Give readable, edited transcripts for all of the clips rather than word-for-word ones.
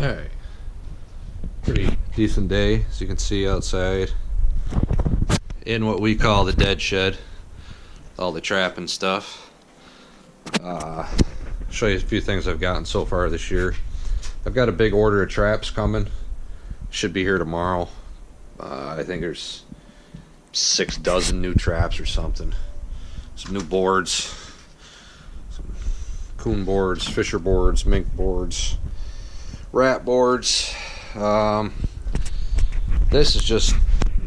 Alright, pretty decent day as you can see outside in what we call the dead shed, all the trap and stuff. Show you a few things I've gotten so far this year. I've got a big order of traps coming, should be here tomorrow. I think there's 6 dozen new traps or something, some new boards, some coon boards, fisher boards, mink boards, rat boards. This is just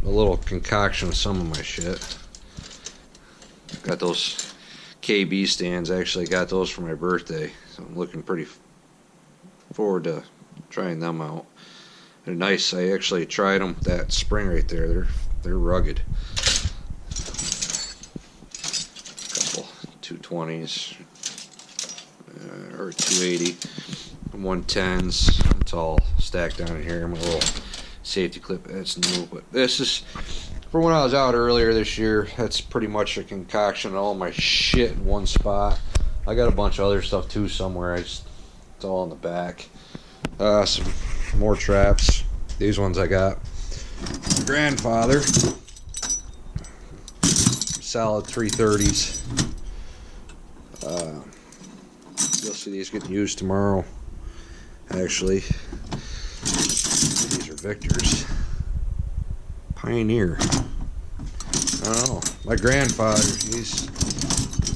a little concoction of some of my shit. Got those KB stands. I actually got those for my birthday, so I'm looking pretty forward to trying them out. They're nice. I actually tried them that spring right there. They're rugged. Couple 220s or 280, 110s. It's all stacked down in here. My little safety clip. That's new, but this is for when I was out earlier this year. That's pretty much a concoction of all my shit in one spot. I got a bunch of other stuff too somewhere. It's all in the back. Some more traps. These ones I got my grandfather. Solid 330s. You'll see these getting used tomorrow. Actually, these are Victor's. Pioneer. I don't know. My grandfather, he's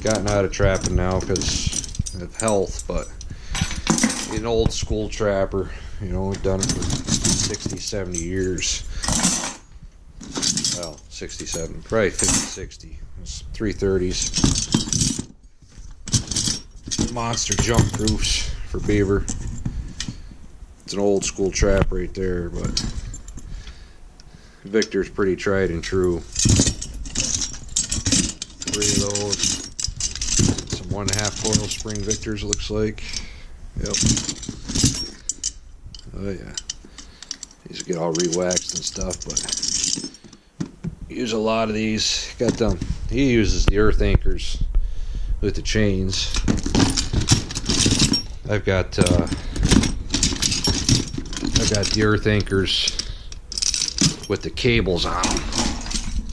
gotten out of trapping now because of health, but he's an old school trapper. You know, done it for 60, 70 years. Well, 67, probably 50, 60. It's 330s. Monster jump proofs for beaver. It's an old school trap right there, but Victor's pretty tried and true. 3 of those. Some 1.5 coil spring Victors, looks like. Yep. Oh yeah. These get all re-waxed and stuff, but use a lot of these. Got them. He uses the earth anchors with the chains. I've got the earth anchors with the cables on them.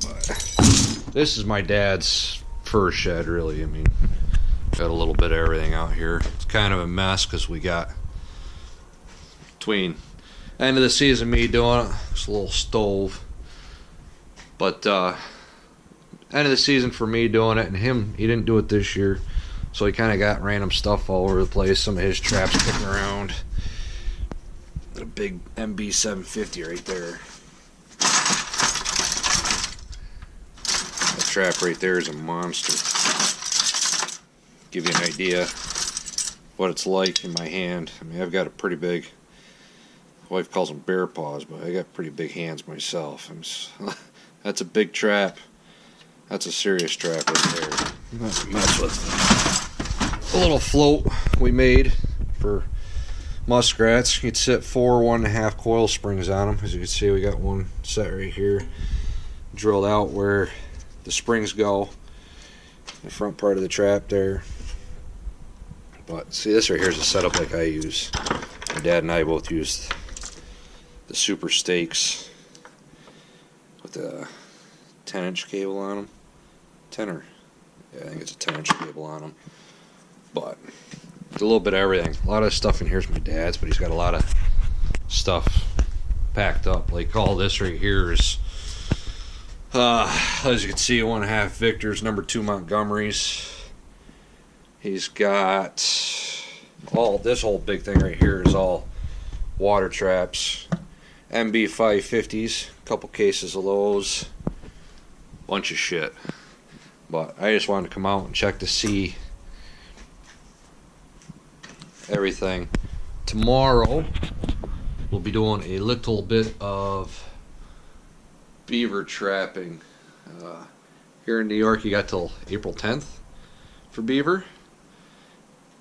But this is my dad's fur shed, really. I mean, got a little bit of everything out here. It's kind of a mess because we got between end of the season me doing it. It's a little stove, but end of the season for me doing it, and him, he didn't do it this year, so he kind of got random stuff all over the place. Some of his traps kicking around. A big MB 750 right there. That trap right there is a monster. Give you an idea what it's like in my hand. I mean, I've got a pretty big, my wife calls them bear paws, but I got pretty big hands myself. That's a big trap. That's a serious trap right there. Not to mess with. A little float we made for muskrats. You'd set 4 1.5 coil springs on them. As you can see, we got one set right here, drilled out where the springs go, the front part of the trap there. But see, this right here is a setup like I use. My dad and I both used the super stakes with the 10-inch cable on them. 10 yeah, I think it's a 10-inch cable on them. But a little bit of everything. A lot of stuff in here is my dad's, but he's got a lot of stuff packed up. Like all this right here is, as you can see, 1.5 Victor's, number 2 Montgomery's. He's got all this whole big thing right here is all water traps, MB 550s, a couple cases of those, bunch of shit. But I just wanted to come out and check to see everything. Tomorrow we'll be doing a little bit of beaver trapping. Here in New York you got till April 10th for beaver.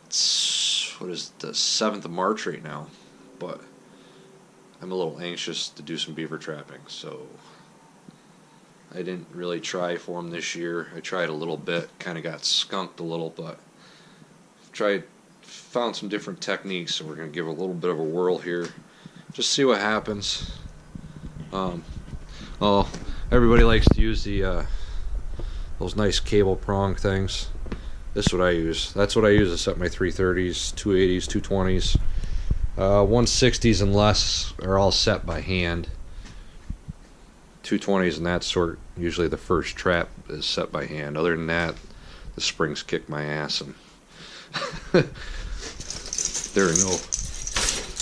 It's, what is it, the 7th of March right now, but I'm a little anxious to do some beaver trapping, so I didn't really try for them this year. I tried a little bit, kind of got skunked a little, but I've tried found some different techniques, so we're going to give a little bit of a whirl here. Just see what happens. Oh, everybody likes to use the those nice cable prong things. This is what I use. That's what I use to set my 330s, 280s, 220s. 160s and less are all set by hand. 220s and that sort, usually the first trap is set by hand. Other than that, the springs kick my ass and they're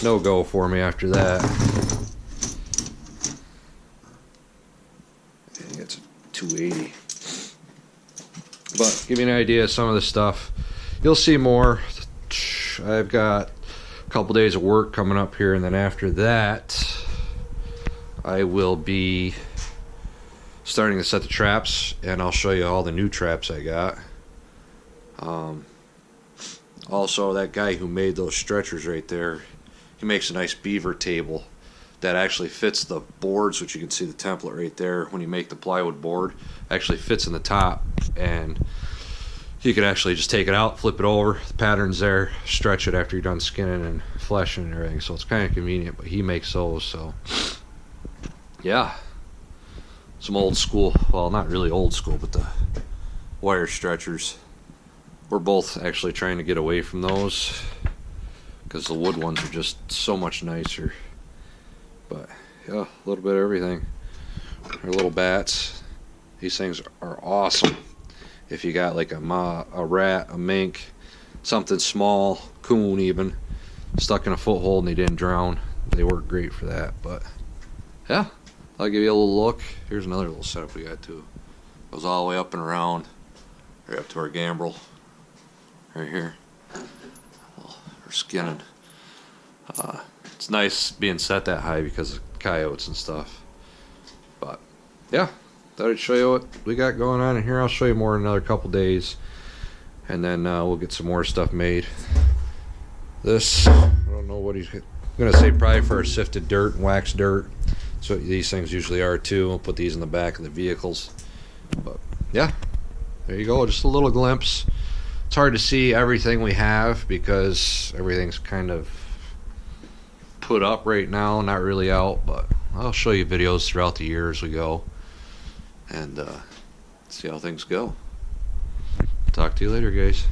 no go for me after that. I think it's a 280. But give you an idea of some of the stuff. You'll see more. I've got a couple days of work coming up here, and then after that I will be starting to set the traps, and I'll show you all the new traps I got. Also, that guy who made those stretchers right there, he makes a nice beaver table that actually fits the boards, which you can see the template right there. When you make the plywood board, actually fits in the top, and you can actually just take it out, flip it over, the pattern's there, stretch it after you're done skinning and fleshing and everything. So it's kind of convenient, but he makes those. So yeah, some old school, well, not really old school, but the wire stretchers. We're both actually trying to get away from those because the wood ones are just so much nicer. But yeah, a little bit of everything. Our little bats, these things are awesome. If you got like a rat, a mink, something small, coon even, stuck in a foothold and they didn't drown, they work great for that. But yeah, I'll give you a little look. Here's another little setup we got too. Goes all the way up and around, right up to our gambrel, right here. We're skinning. It's nice being set that high because of coyotes and stuff. But yeah, thought I'd show you what we got going on in here. I'll show you more in another couple days, and then we'll get some more stuff made. This, I don't know what he's gonna say, probably for our sifted dirt and waxed dirt. That's what these things usually are too. We'll put these in the back of the vehicles. But yeah, there you go, just a little glimpse. It's hard to see everything we have because everything's kind of put up right now, not really out, but I'll show you videos throughout the year as we go and see how things go. Talk to you later, guys.